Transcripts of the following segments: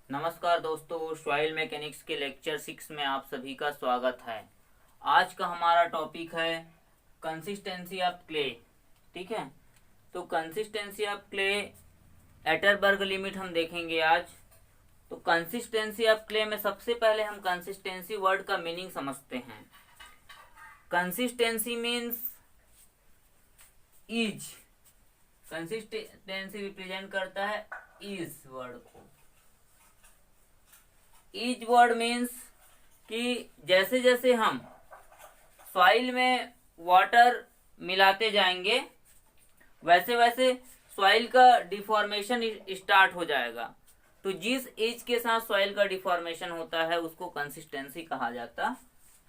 नमस्कार दोस्तों, soil mechanics के लेक्चर 6 में आप सभी का स्वागत है। आज का हमारा टॉपिक है कंसिस्टेंसी ऑफ क्ले। ठीक है, तो कंसिस्टेंसी ऑफ क्ले एटरबर्ग लिमिट हम देखेंगे आज। तो कंसिस्टेंसी ऑफ क्ले में सबसे पहले हम कंसिस्टेंसी वर्ड का मीनिंग समझते हैं। Consistency means is, consistency represent करता है इज वर्ड को। इज वर्ड मीन्स कि जैसे जैसे हम सॉइल में वाटर मिलाते जाएंगे वैसे वैसे सॉइल का डिफॉर्मेशन स्टार्ट हो जाएगा। तो जिस एज के साथ सॉइल का डिफॉर्मेशन होता है उसको कंसिस्टेंसी कहा जाता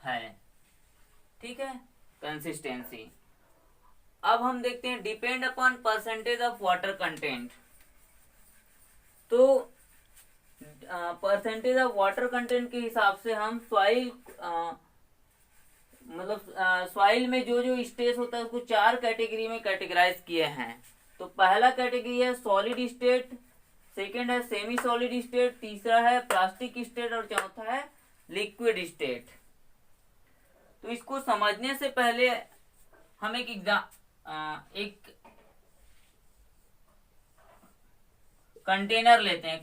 है। ठीक है, कंसिस्टेंसी। अब हम देखते हैं depend upon percentage of water content. तो परसेंटेज ऑफ वाटर कंटेंट के हिसाब से हम सॉइल सॉइल में जो जो स्टेज होता है उसको 4 कैटेगरी में कैटेगराइज किए हैं। तो पहला कैटेगरी है सॉलिड स्टेट, सेकंड है सेमी सॉलिड स्टेट, तीसरा है प्लास्टिक स्टेट और चौथा है लिक्विड स्टेट। तो इसको समझने से पहले हम एक कंटेनर लेते हैं।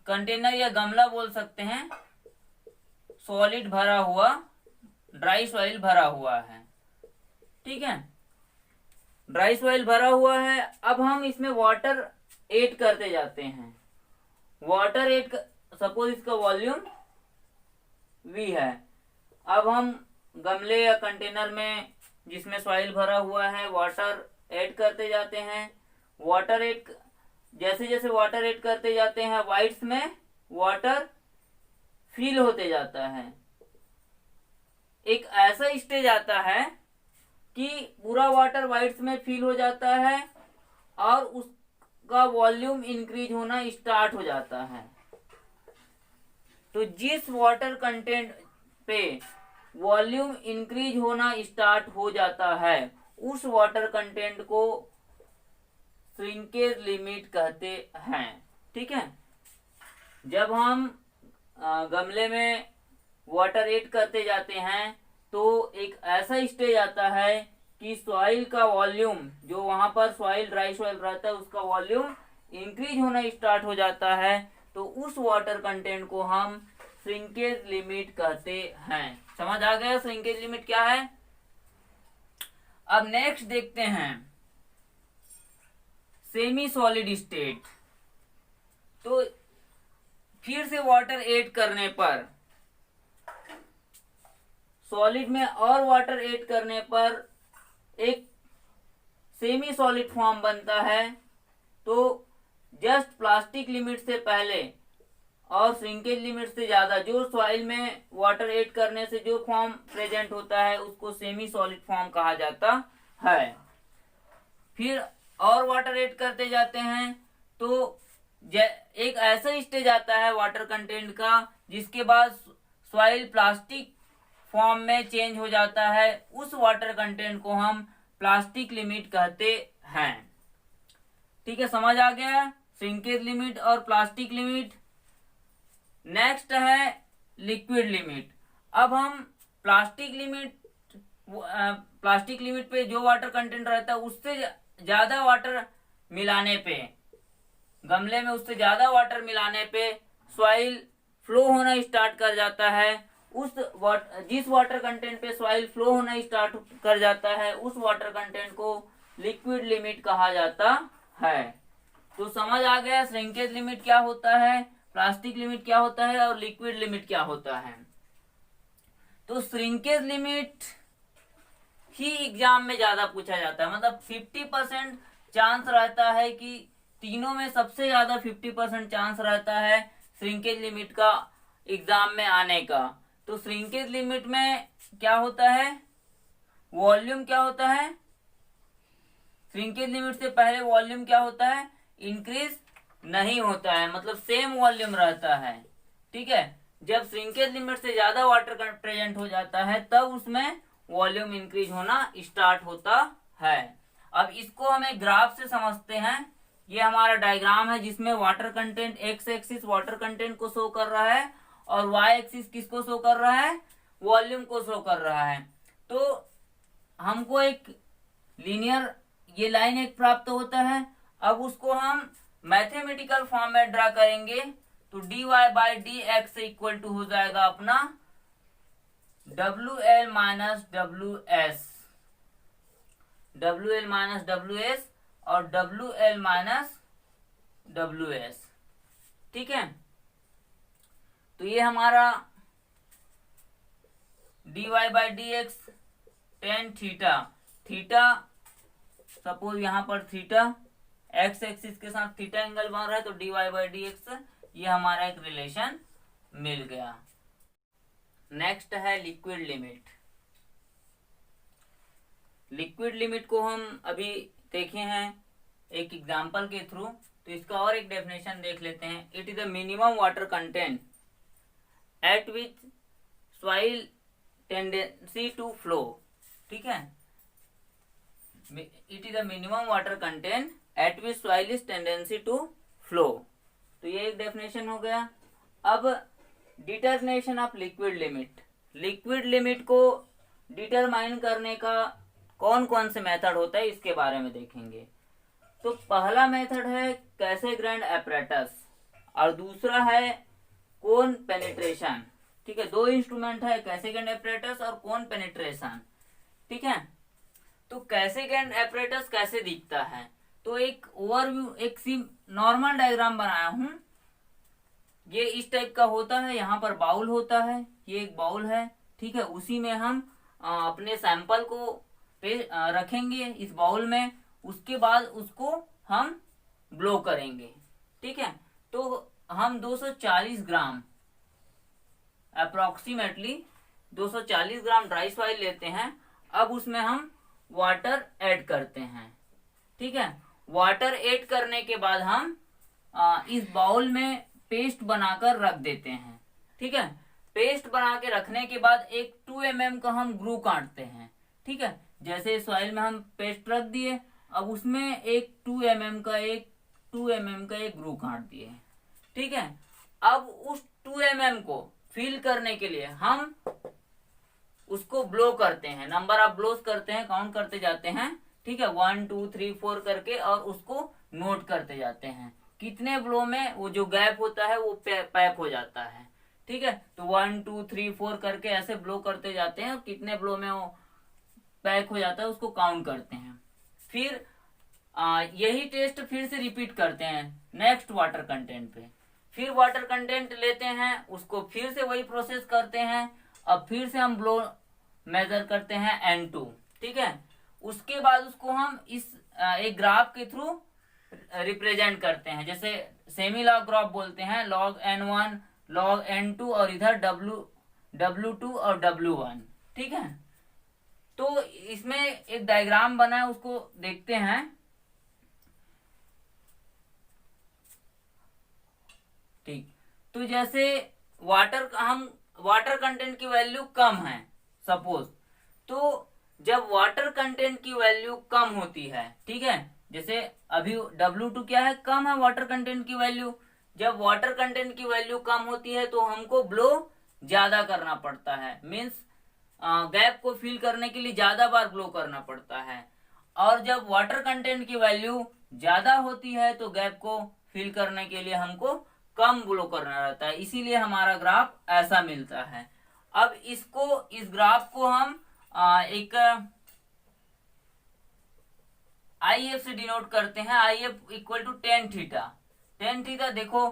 कंटेनर या गमला बोल सकते हैं, सॉलिड भरा हुआ, ड्राई सॉइल भरा हुआ है। ठीक है, ड्राई सॉइल भरा हुआ है। अब हम इसमें वाटर ऐड करते जाते हैं। सपोज इसका वॉल्यूम V है। अब हम गमले या कंटेनर में जिसमें सॉइल भरा हुआ है वाटर ऐड करते जाते हैं। जैसे जैसे वाटर ऐड करते जाते हैं वाइट्स में वाटर फिल होते जाता है। एक ऐसा स्टेज आता है कि पूरा वाटर वाइट्स में फिल हो जाता है और उसका वॉल्यूम इंक्रीज होना स्टार्ट हो जाता है। तो जिस वाटर कंटेंट पे वॉल्यूम इंक्रीज होना स्टार्ट हो जाता है उस वाटर कंटेंट को श्रिंकेज लिमिट कहते हैं। ठीक है, जब हम गमले में वाटर ऐड करते जाते हैं तो एक ऐसा स्टेज आता है कि सॉइल का वॉल्यूम, जो वहां पर सॉइल ड्राई सॉइल रहता है, उसका वॉल्यूम इंक्रीज होना स्टार्ट हो जाता है। तो उस वाटर कंटेंट को हम श्रिंकेज लिमिट कहते हैं। समझ आ गया श्रिंकेज लिमिट क्या है? अब नेक्स्ट देखते हैं सेमी सॉलिड स्टेट। तो फिर से वाटर ऐड करने पर, सॉलिड में और वाटर ऐड करने पर एक सेमी सॉलिड फॉर्म बनता है। तो जस्ट प्लास्टिक लिमिट से पहले और श्रिंकेज लिमिट से ज्यादा जो सॉइल में वाटर ऐड करने से जो फॉर्म प्रेजेंट होता है उसको सेमी सॉलिड फॉर्म कहा जाता है। फिर और वाटर ऐड करते जाते हैं तो एक ऐसा स्टेज आता है वाटर कंटेंट का जिसके बाद सॉइल प्लास्टिक फॉर्म में चेंज हो जाता है। उस वाटर कंटेंट को हम प्लास्टिक लिमिट कहते हैं। ठीक है, समझ आ गया श्रिंकेज लिमिट और प्लास्टिक लिमिट। नेक्स्ट है लिक्विड लिमिट। अब हम प्लास्टिक लिमिट पे जो वाटर कंटेंट रहता है उससे ज्यादा वाटर मिलाने पे, गमले में उससे ज्यादा वाटर मिलाने पे सॉइल फ्लो होना स्टार्ट कर जाता है। जिस वाटर कंटेंट पे सॉइल फ्लो होना स्टार्ट कर जाता है उस वाटर कंटेंट को लिक्विड लिमिट कहा जाता है। तो समझ आ गया श्रिंकेज लिमिट क्या होता है, प्लास्टिक लिमिट क्या होता है और लिक्विड लिमिट क्या होता है। तो श्रिंकेज लिमिट ही एग्जाम में ज्यादा पूछा जाता है। मतलब 50% चांस रहता है कि तीनों में सबसे ज्यादा 50% चांस रहता है श्रिंकेज लिमिट का एग्जाम में आने का। तो श्रिंकेज लिमिट में क्या होता है, वॉल्यूम क्या होता है, श्रिंकेज लिमिट से पहले वॉल्यूम क्या होता है, इंक्रीज नहीं होता है, मतलब सेम वॉल्यूम रहता है। ठीक है, जब श्रिंकेज लिमिट से ज्यादा वाटर प्रेजेंट हो जाता है तब उसमें वॉल्यूम इंक्रीज होना स्टार्ट होता है। अब इसको हमें ग्राफ से समझते हैं। ये हमारा डायग्राम है जिसमें water content x axis water content को शो कर रहा है और वाई एक्सिस किसको शो कर रहा है, वॉल्यूम को शो कर रहा है। तो हमको एक लीनियर ये लाइन एक प्राप्त होता है। अब उसको हम मैथमेटिकल फॉर्म में ड्रा करेंगे तो dy by D X equal to हो जाएगा अपना WL माइनस WS और WL माइनस WS। ठीक है, तो ये हमारा dy by D X tan theta, theta suppose यहाँ पर थीटा एक्स एक्सिस के साथ थीटा एंगल बन रहा है, तो dy बाई डी एक्स ये हमारा एक रिलेशन मिल गया। नेक्स्ट है लिक्विड लिमिट। लिक्विड लिमिट को हम अभी देखे हैं एक एग्जांपल के थ्रू, तो इसका और एक डेफिनेशन देख लेते हैं। It is the minimum water content at which soil tendency to flow. ठीक है, it is the minimum water content at which soil is tendency to flow. तो ये एक डेफिनेशन हो गया। अब determination of liquid limit. Liquid limit को determine करने का कौन कौन से मेथड होता है इसके बारे में देखेंगे। तो पहला मेथड है कैसेग्रैंड एपरेटस और दूसरा है कोन पेनिट्रेशन। ठीक है, दो इंस्ट्रूमेंट है, कैसेग्रैंड एपरेटस और कोन पेनिट्रेशन। ठीक है, तो कैसेग्रैंड एपरेटस कैसे दिखता है, तो एक ओवरव्यू एक सी नॉर्मल डायग्राम बनाया हूं। ये इस टाइप का होता है, यहाँ पर बाउल होता है, ये एक बाउल है। ठीक है, उसी में हम अपने सैंपल को रखेंगे इस बाउल में, उसके बाद उसको हम ब्लो करेंगे। ठीक है, तो हम 240 ग्राम अप्रोक्सीमेटली 240 ग्राम ड्राई सॉइल लेते हैं। अब उसमें हम वाटर ऐड करते हैं। ठीक है, वाटर ऐड करने के बाद हम इस बाउल में पेस्ट बनाकर रख देते हैं। ठीक है, पेस्ट बना के रखने के बाद एक 2 mm का हम ग्रू काटते हैं। ठीक है, जैसे सॉइल में हम पेस्ट रख दिए, अब उसमें एक 2 mm का एक ग्रू काट दिए। ठीक है, अब उस 2 mm को फिल करने के लिए हम उसको ब्लो करते हैं, नंबर ऑफ ब्लोस करते हैं, काउंट करते जाते हैं। ठीक है, 1 2 3 4 करके, और उसको नोट करते जाते हैं कितने ब्लो में वो जो गैप होता है वो पैक हो जाता है। ठीक है, तो 1 2 3 4 करके ऐसे ब्लो करते जाते हैं और कितने ब्लो में वो पैक हो जाता है उसको काउंट करते हैं। फिर यही टेस्ट फिर से रिपीट करते हैं नेक्स्ट वाटर कंटेंट पे। फिर वाटर कंटेंट लेते हैं, उसको फिर से वही प्रोसेस करते हैं। अब फिर से हम ब्लो मेजर करते हैं N2। ठीक है, उसके बाद उसको हम इस एक ग्राफ के थ्रू रिप्रेजेंट करते हैं, जैसे सेमी लॉग ग्राफ बोलते हैं, log N1 log N2 और इधर W2 और W1। ठीक है, तो इसमें एक डायग्राम बना है, उसको देखते हैं। ठीक, तो जैसे वाटर कंटेंट की वैल्यू कम है सपोज, तो जब वाटर कंटेंट की वैल्यू कम होती है, ठीक है, जैसे अभी W2 क्या है, कम है वाटर कंटेंट की वैल्यू। जब वाटर कंटेंट की वैल्यू कम होती है तो हमको ब्लो ज्यादा करना पड़ता है, मीन्स गैप को फिल करने के लिए ज्यादा बार ब्लो करना पड़ता है। और जब वाटर कंटेंट की वैल्यू ज्यादा होती है तो गैप को फिल करने के लिए हमको कम ब्लो करना रहता है, इसीलिए हमारा ग्राफ ऐसा मिलता है। अब इस ग्राफ को हम एक IF से डिनोट करते हैं। IF equal to tan theta. देखो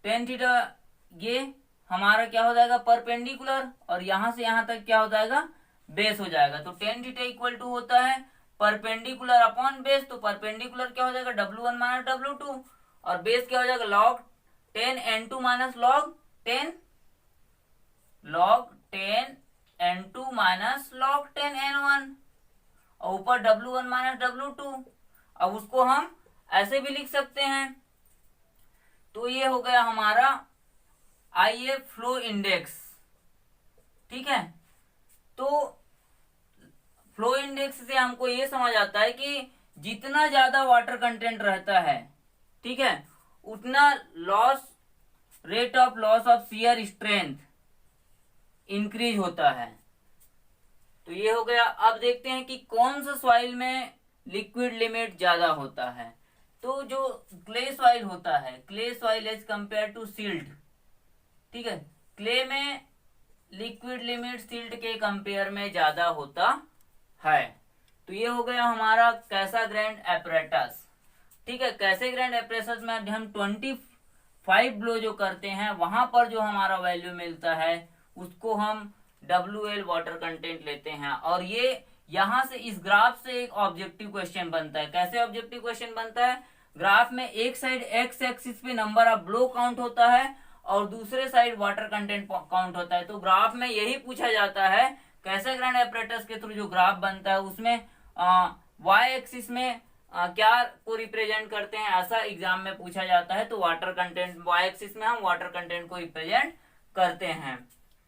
टेन थीटा ये हमारा क्या हो जाएगा, परपेंडिकुलर, और यहां से यहां तक क्या हो जाएगा, बेस हो जाएगा। तो टेन थीटा इक्वल टू होता है परपेंडिकुलर अपॉन बेस। तो परपेंडिकुलर क्या हो जाएगा, W1 माइनस W2, और बेस क्या हो जाएगा, log 10 N2 minus log 10 N2 minus log 10 N1, और ऊपर W1 माइनस W2। अब उसको हम ऐसे भी लिख सकते हैं। तो ये हो गया हमारा IF फ्लो इंडेक्स। ठीक है, तो फ्लो इंडेक्स से हमको ये समझ आता है कि जितना ज्यादा वाटर कंटेंट रहता है ठीक है, उतना rate of loss of shear strength increase होता है। तो ये हो गया। अब देखते हैं कि कौन सा सॉइल में लिक्विड लिमिट ज्यादा होता है। तो जो क्ले सॉइल होता है, clay soil as compare to silt, ठीक है, क्ले में लिक्विड लिमिट सिल्ट के कंपेयर में ज्यादा होता है। तो ये हो गया हमारा कैसाग्रैंड एपरेटस। ठीक है, कैसाग्रैंड एपरेटस में हम 25 ब्लो जो करते हैं वहां पर जो हमारा वैल्यू मिलता है उसको हम WL वाटर कंटेंट लेते हैं। और ये यहां से इस ग्राफ से एक ऑब्जेक्टिव क्वेश्चन बनता है। कैसे ऑब्जेक्टिव क्वेश्चन बनता है? ग्राफ में एक साइड एक्स एक्सिस पे नंबर ऑफ ब्लो काउंट होता है और दूसरे साइड वाटर कंटेंट काउंट होता है। तो ग्राफ में यही पूछा जाता है, कैसाग्रैंड एपरेटस के थ्रू जो ग्राफ बनता है उसमें वाई एक्सिस में क्या को रिप्रेजेंट करते हैं, ऐसा एग्जाम में पूछा जाता है। तो वाटर कंटेंट वाई एक्सिस में हम वाटर कंटेंट को रिप्रेजेंट करते हैं।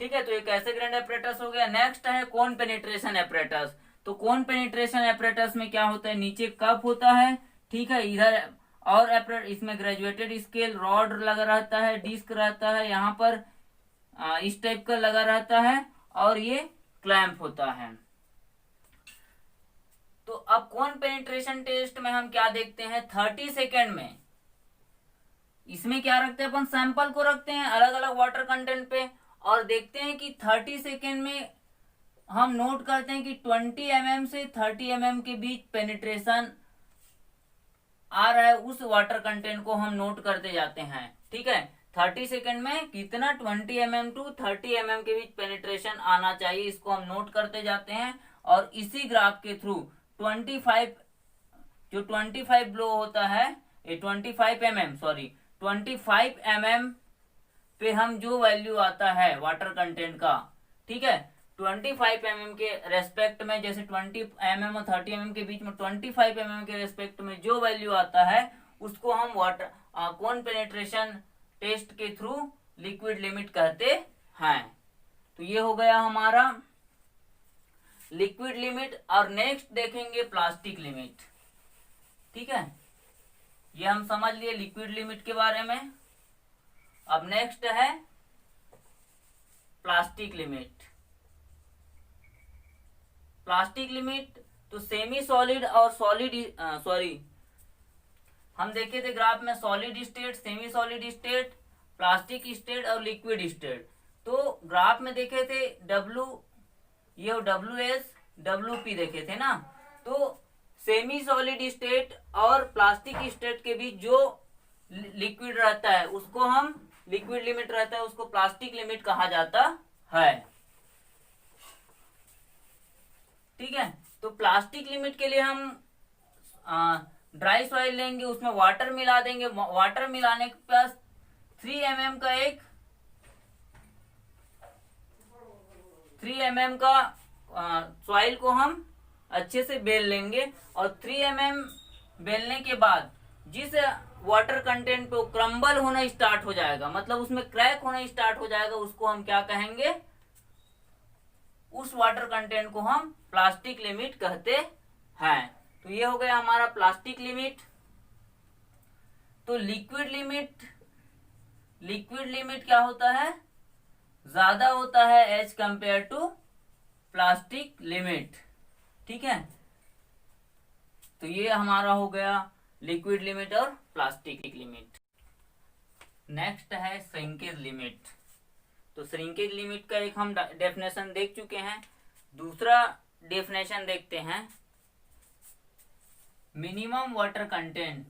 ठीक है, तो ये कैसाग्रैंड एपरेटस हो गया। नेक्स्ट है कोन पेनिट्रेशन एपरेटस। तो कोन पेनिट्रेशन एपरेटस में क्या होता है, नीचे कप होता है, ठीक है, इधर और इसमें ग्रेजुएटेड स्केल रॉड लगा रहता है, डिस्क रहता है यहाँ पर इस टाइप का लगा रहता है और ये क्लैंप होता है। तो अब कोन पेनिट्रेशन टेस्ट में हम क्या देखते हैं, 30 सेकेंड में इसमें क्या रखते हैं अपन, सैंपल को रखते हैं अलग अलग वाटर कंटेंट पे और देखते हैं कि 30 सेकेंड में हम नोट करते हैं कि 20 mm से 30 mm के बीच पेनिट्रेशन आ रहा है। उस वाटर कंटेंट को हम नोट करते जाते हैं। ठीक है, 30 सेकेंड में कितना 20 mm टू 30 mm के बीच पेनिट्रेशन आना चाहिए, इसको हम नोट करते जाते हैं। और इसी ग्राफ के थ्रू 25 ब्लो होता है, ये 25 mm पे हम जो वैल्यू आता है वाटर कंटेंट का, ठीक है, 25 mm के रेस्पेक्ट में, जैसे 20 mm और 30 mm के बीच में 25 mm के रेस्पेक्ट में जो वैल्यू आता है उसको हम वाटर कोन पेनिट्रेशन टेस्ट के थ्रू लिक्विड लिमिट कहते हैं। तो ये हो गया हमारा लिक्विड लिमिट। और नेक्स्ट देखेंगे प्लास्टिक लिमिट। ठीक है, ये हम समझ लिए लिक्विड लिमिट के बारे में। अब नेक्स्ट है प्लास्टिक लिमिट। प्लास्टिक लिमिट तो सेमी सॉलिड और सॉलिड हम देखे थे ग्राफ में solid state, semi solid state, plastic state और लिक्विड स्टेट। तो ग्राफ में देखे थे ये WS WP देखे थे ना। तो सेमी सॉलिड स्टेट और प्लास्टिक स्टेट के बीच जो लिक्विड रहता है उसको हम लिक्विड लिमिट रहता है उसको प्लास्टिक लिमिट कहा जाता है। ठीक है, तो प्लास्टिक लिमिट के लिए हम ड्राई सॉइल लेंगे, उसमें वाटर मिला देंगे। वाटर मिलाने के पास 3 mm का 3 mm का सॉइल को हम अच्छे से बेल लेंगे और 3 mm बेलने के बाद जिस वाटर कंटेंट पे क्रम्बल होना स्टार्ट हो जाएगा, मतलब उसमें क्रैक होना स्टार्ट हो जाएगा, उसको हम क्या कहेंगे, उस वाटर कंटेंट को हम प्लास्टिक लिमिट कहते हैं। तो ये हो गया हमारा प्लास्टिक लिमिट। तो लिक्विड लिमिट क्या होता है, ज्यादा होता है as compare to plastic limit. ठीक है, तो ये हमारा हो गया लिक्विड लिमिट और प्लास्टिक लिमिट। नेक्स्ट है श्रिंकेज लिमिट। तो श्रिंकेज लिमिट का एक हम डेफिनेशन देख चुके हैं, दूसरा डेफिनेशन देखते हैं। Minimum water content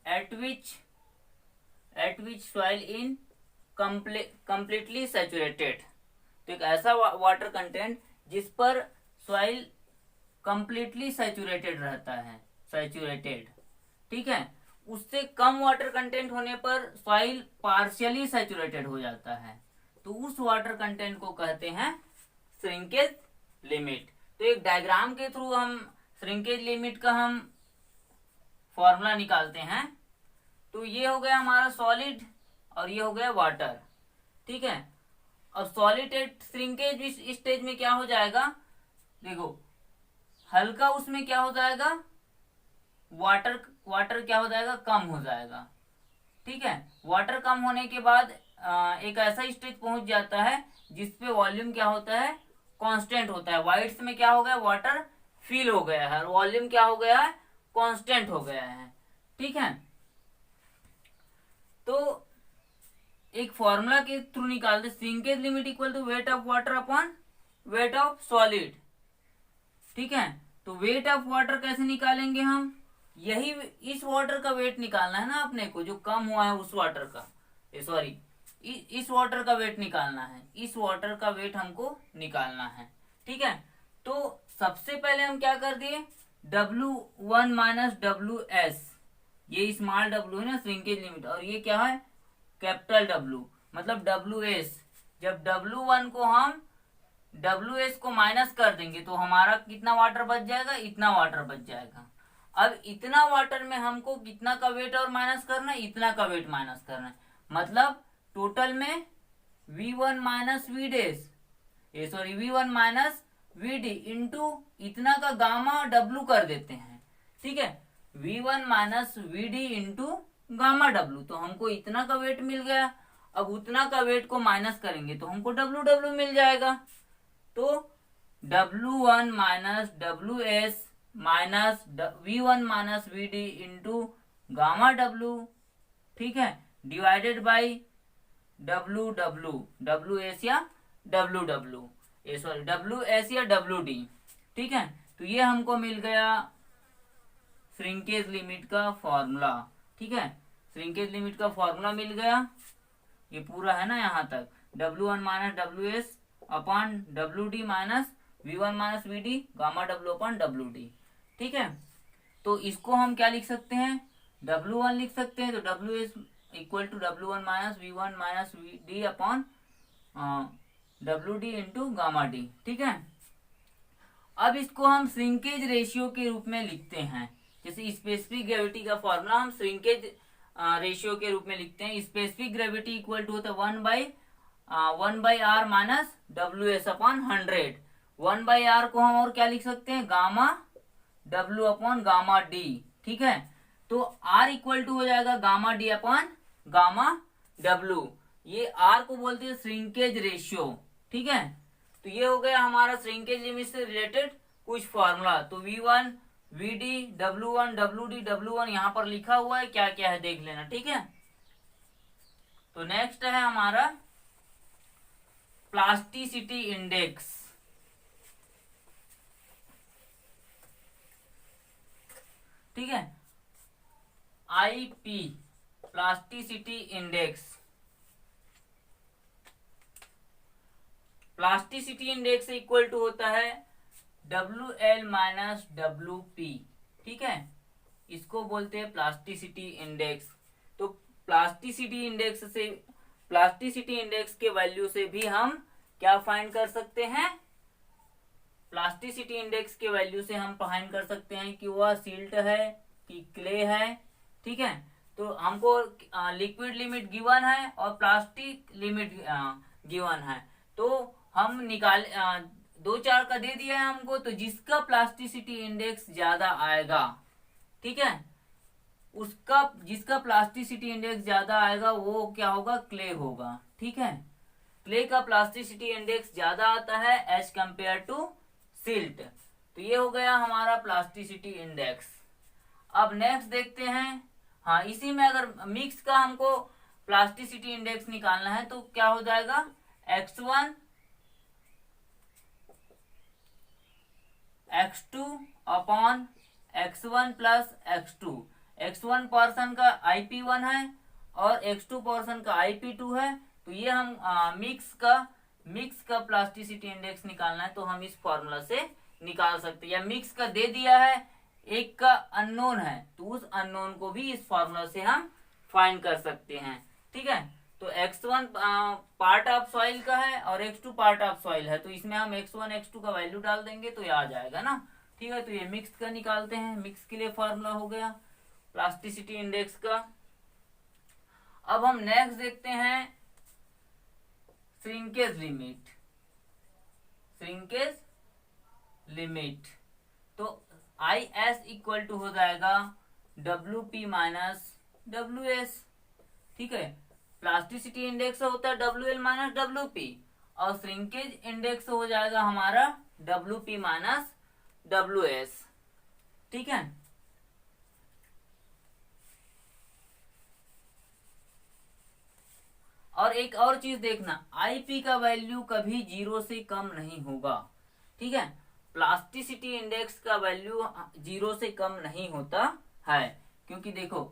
at which soil in completely saturated. तो एक ऐसा वाटर कंटेंट जिस पर सॉइल कंप्लीटली सैचुरेटेड रहता है, सैचुरेटेड। ठीक है, उससे कम वाटर कंटेंट होने पर सॉइल पार्शियली सैचुरेटेड हो जाता है, तो उस वाटर कंटेंट को कहते हैं श्रिंकेज लिमिट। तो एक डायग्राम के थ्रू हम श्रिंकेज लिमिट का हम फॉर्मूला निकालते हैं। तो ये हो गया हमारा सॉलिड और ये हो गया वाटर। ठीक है, अब सॉलिड श्रिंकेज इस स्टेज में क्या हो जाएगा, देखो हल्का उसमें क्या हो जाएगा, वाटर वाटर क्या हो जाएगा, कम हो जाएगा। ठीक है, वाटर कम होने के बाद एक ऐसा स्टेज पहुंच जाता है जिसपे वॉल्यूम क्या होता है, कांस्टेंट होता है। वाइट्स में क्या हो गया, वाटर फिल हो गया है और वॉल्यूम क्या हो गया है, कांस्टेंट हो गया है। ठीक है, तो एक फॉर्मूला के थ्रू निकालते, shrinkage limit equal to weight of water upon weight of solid. ठीक है, तो वेट ऑफ वाटर कैसे निकालेंगे हम, यही इस वाटर का वेट निकालना है ना अपने को, जो कम हुआ है उस वाटर का, सॉरी इस वाटर का वेट निकालना है, इस वाटर का वेट हमको निकालना है। ठीक है, तो सबसे पहले हम क्या कर दिए, W1 माइनस WS, ये स्मॉल W है ना श्रिंकेज लिमिट, और ये क्या है कैपिटल W, मतलब WS। जब W1 को हम WS को माइनस कर देंगे तो हमारा कितना वाटर बच जाएगा, इतना वाटर बच जाएगा। अब इतना वाटर में हमको कितना का वेट और माइनस करना है, इतना का वेट माइनस करना है, मतलब टोटल में V1 माइनस वी डेस, ये sorry V1 minus VD into इतना का गामा W कर देते हैं। ठीक है, V1 minus VD into gamma W, तो हमको इतना का वेट मिल गया। अब उतना का वेट को माइनस करेंगे तो हमको WW मिल जाएगा। तो W1 minus WS minus V1 minus VD into gamma W, ठीक है, डिवाइडेड बाई WS या WW, ये सॉरी WS या WD। ठीक है, तो ये हमको मिल गया श्रिंकेज लिमिट का फॉर्मूला। ठीक है, श्रिंकेज लिमिट का फॉर्मूला मिल गया, ये पूरा है ना यहाँ तक, W1 minus WS upon WD minus V1 minus VD gamma W upon WD। ठीक है, तो इसको हम क्या लिख सकते हैं, W1 लिख सकते हैं, तो WS equal to W1 minus V1 minus VD upon WD into gamma D। ठीक है, अब इसको हम श्रिंकेज रेशियो के रूप में लिखते हैं, जैसे स्पेसिफिक ग्रेविटी का फॉर्मूला हम श्रिंकेज रेशियो के रूप में लिखते हैं। स्पेसिफिक ग्रेविटी इक्वल टू होता है 1/r minus WS upon 100। 1/r को हम और क्या लिख सकते हैं, gamma W upon gamma D। ठीक है, तो R इक्वल टू हो जाएगा gamma D upon gamma W, ये R को बोलते हैं श्रिंकेज रेशियो। ठीक है, तो ये हो गया हमारा श्रिंकेज लिमिट से रिलेटेड कुछ फॉर्मूला। तो V1 VD W1 WD W1 यहाँ पर लिखा हुआ है, क्या क्या है देख लेना। ठीक है, तो नेक्स्ट है हमारा प्लास्टिसिटी इंडेक्स। ठीक है, IP plasticity index. Plasticity index equal to होता है WL माइनस WP। ठीक है, इसको बोलते हैं प्लास्टिसिटी इंडेक्स। तो प्लास्टिसिटी इंडेक्स के वैल्यू से भी हम क्या फाइंड कर सकते हैं, प्लास्टिसिटी इंडेक्स के वैल्यू से हम फाइंड कर सकते हैं कि वह सिल्ट है कि क्ले है। ठीक है, तो हमको लिक्विड लिमिट गिवन है और प्लास्टिक लिमिट गिवन है, तो हम निकाल 2-4 का दे दिया है हमको, तो जिसका प्लास्टिसिटी इंडेक्स ज्यादा आएगा, ठीक है, उसका जिसका प्लास्टिसिटी इंडेक्स ज्यादा आएगा वो क्या होगा, क्ले होगा। ठीक है, क्ले का प्लास्टिसिटी इंडेक्स ज्यादा आता है एज कंपेयर टू सिल्ट। तो ये हो गया हमारा प्लास्टिसिटी इंडेक्स। अब नेक्स्ट देखते हैं, हाँ इसी में अगर मिक्स का हमको प्लास्टिसिटी इंडेक्स निकालना है तो क्या हो जाएगा, X1 X2 upon X1 plus X2। X1 portion का IP1 है और X2 पोर्शन का IP2 है, तो ये हम मिक्स का प्लास्टिसिटी इंडेक्स निकालना है तो हम इस फॉर्मूला से निकाल सकते हैं। या मिक्स का दे दिया है, एक का अननोन है, तो उस अननोन को भी इस फॉर्मूला से हम फाइंड कर सकते हैं। ठीक है, तो X1 पार्ट ऑफ सॉइल का है और X2 पार्ट ऑफ सॉइल है, तो इसमें हम X1 X2 का वैल्यू डाल देंगे तो ये आ जाएगा ना। ठीक है, तो ये मिक्स का निकालते हैं, मिक्स के लिए फॉर्मूला हो गया प्लास्टिसिटी इंडेक्स का। अब हम नेक्स्ट देखते हैं श्रिंकेज लिमिट। तो आई एस इक्वल टू हो जाएगा W P minus W S. ठीक है, प्लास्टिसिटी इंडेक्स होता है W L minus W P, और श्रिंकेज इंडेक्स हो जाएगा हमारा W P minus W S. ठीक है, और एक और चीज देखना, आईपी का वैल्यू कभी 0 से कम नहीं होगा। ठीक है, प्लास्टिसिटी इंडेक्स का वैल्यू 0 से कम नहीं होता है, क्योंकि देखो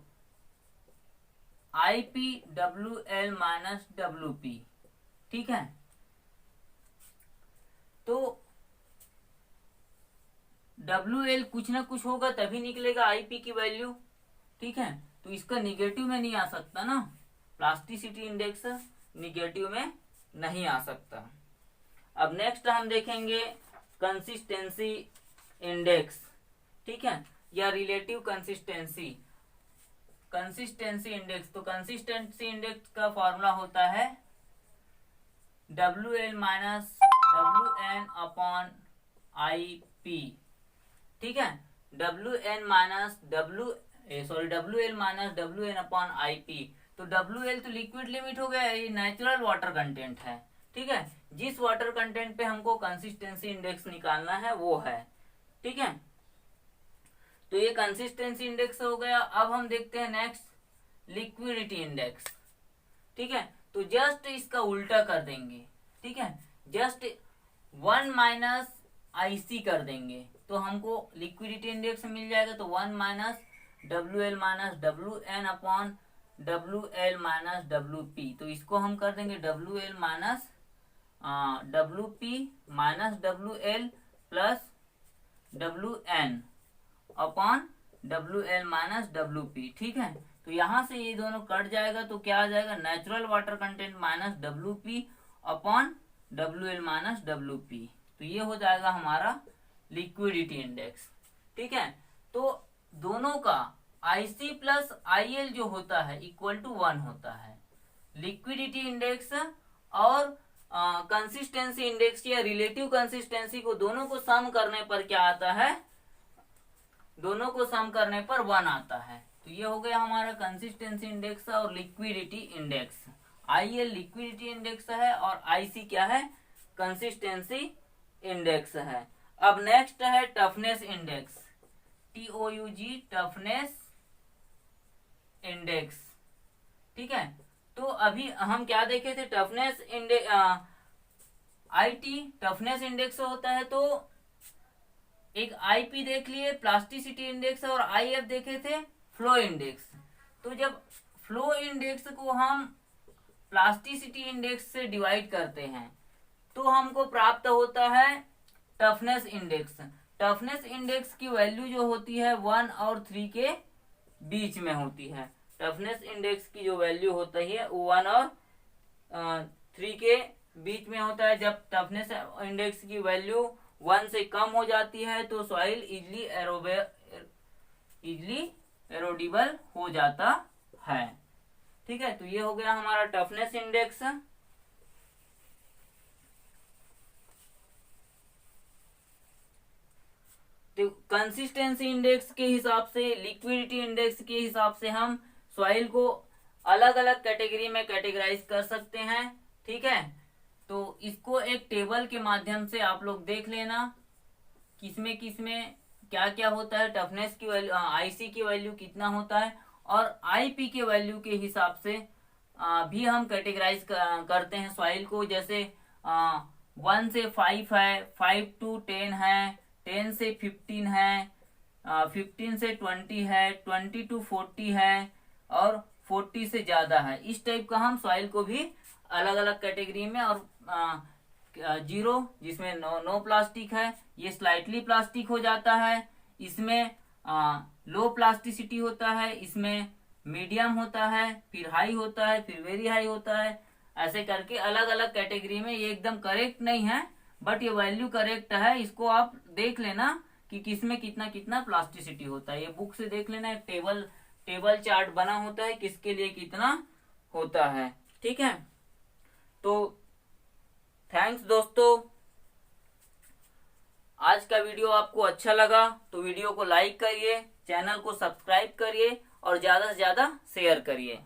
I P W L minus W P. ठीक है, तो डब्ल्यू एल कुछ ना कुछ होगा तभी निकलेगा आईपी की वैल्यू। ठीक है, तो इसका निगेटिव में नहीं आ सकता ना, प्लास्टिसिटी इंडेक्स निगेटिव में नहीं आ सकता। अब नेक्स्ट हम देखेंगे कंसिस्टेंसी इंडेक्स। ठीक है, या रिलेटिव कंसिस्टेंसी, कंसिस्टेंसी इंडेक्स। तो कंसिस्टेंसी इंडेक्स का फॉर्मूला होता है W L minus W N upon I P. ठीक है, W N minus W L minus W N upon I P. तो डब्ल्यू एल तो लिक्विड लिमिट हो गया, ये नेचुरल वाटर कंटेंट है। ठीक है, जिस वाटर कंटेंट पे हमको कंसिस्टेंसी इंडेक्स निकालना है वो है। ठीक है, तो ये कंसिस्टेंसी इंडेक्स हो गया। अब हम देखते हैं नेक्स्ट लिक्विडिटी इंडेक्स। ठीक है, तो जस्ट इसका उल्टा कर देंगे। ठीक है, जस्ट 1 माइनस आईसी कर देंगे तो हमको लिक्विडिटी इंडेक्स मिल जाएगा। तो 1 minus W L minus W N upon W L minus W P. तो इसको हम कर देंगे W L minus W P minus W L plus W N upon W L minus W P. ठीक है, तो यहां से ये दोनों कट जाएगा तो क्या आ जाएगा, natural water content minus W P upon W L minus W P. तो ये हो जाएगा हमारा लिक्विडिटी इंडेक्स। ठीक है, तो दोनों का आईसी प्लस आईएल जो होता है इक्वल टू 1 होता है। लिक्विडिटी इंडेक्स और कंसिस्टेंसी इंडेक्स या रिलेटिव कंसिस्टेंसी को दोनों को सम करने पर क्या आता है, दोनों को सम करने पर 1 आता है। तो ये हो गया हमारा कंसिस्टेंसी इंडेक्स और liquidity index. IL liquidity index है और आईसी क्या है, कंसिस्टेंसी इंडेक्स है। अब नेक्स्ट है toughness index, TOUG toughness index. ठीक है, तो अभी हम क्या देखे थे, toughness index IT toughness index होता है। तो एक आईपी देख लिए प्लास्टिसिटी इंडेक्स और आईएफ देखे थे फ्लो इंडेक्स। तो जब फ्लो इंडेक्स को हम प्लास्टिसिटी इंडेक्स से डिवाइड करते हैं तो हमको प्राप्त होता है टफनेस इंडेक्स। टफनेस इंडेक्स की वैल्यू जो होती है 1 और 3 के बीच में होती है। टफनेस इंडेक्स की जो वैल्यू होती है वो 1 और 3 के बीच में होता है। जब टफनेस इंडेक्स की वैल्यू 1 से कम हो जाती है तो सॉइल इजली एरोडेबल हो जाता है। ठीक है, तो ये हो गया हमारा टफनेस इंडेक्स। तो कंसिस्टेंसी इंडेक्स के हिसाब से, लिक्विडिटी इंडेक्स के हिसाब से हम सॉइल को अलग अलग कैटेगरी में कैटेगराइज कर सकते हैं। ठीक है, तो इसको एक टेबल के माध्यम से आप लोग देख लेना, किसमें किसमें क्या क्या होता है। टफनेस की वैल्यू, आईसी की वैल्यू कितना होता है, और आईपी के वैल्यू के हिसाब से भी हम कैटेगराइज करते हैं सॉइल को। जैसे 1 से 5 है, 5 to 10 है, 10 से 15 है, 15 से 20 है, 20 to 40 है, और 40 से ज्यादा है। इस टाइप का हम सॉइल को भी अलग अलग कैटेगरी में, और 0 जिसमें नो प्लास्टिक है ये स्लाइटली प्लास्टिक हो जाता है। इसमें लो प्लास्टिसिटी होता है, इसमें मीडियम होता है, फिर हाई होता है, फिर वेरी हाई होता है। ऐसे करके अलग अलग कैटेगरी में, ये एकदम करेक्ट नहीं है बट ये वैल्यू करेक्ट है। इसको आप देख लेना कि किसमें कितना कितना प्लास्टिसिटी होता है। ये बुक से देख लेना, एक टेबल चार्ट बना होता है किसके लिए कितना होता है। ठीक है, तो थैंक्स दोस्तों। आज का वीडियो आपको अच्छा लगा तो वीडियो को लाइक करिए, चैनल को सब्सक्राइब करिए और ज़्यादा से ज़्यादा शेयर करिए।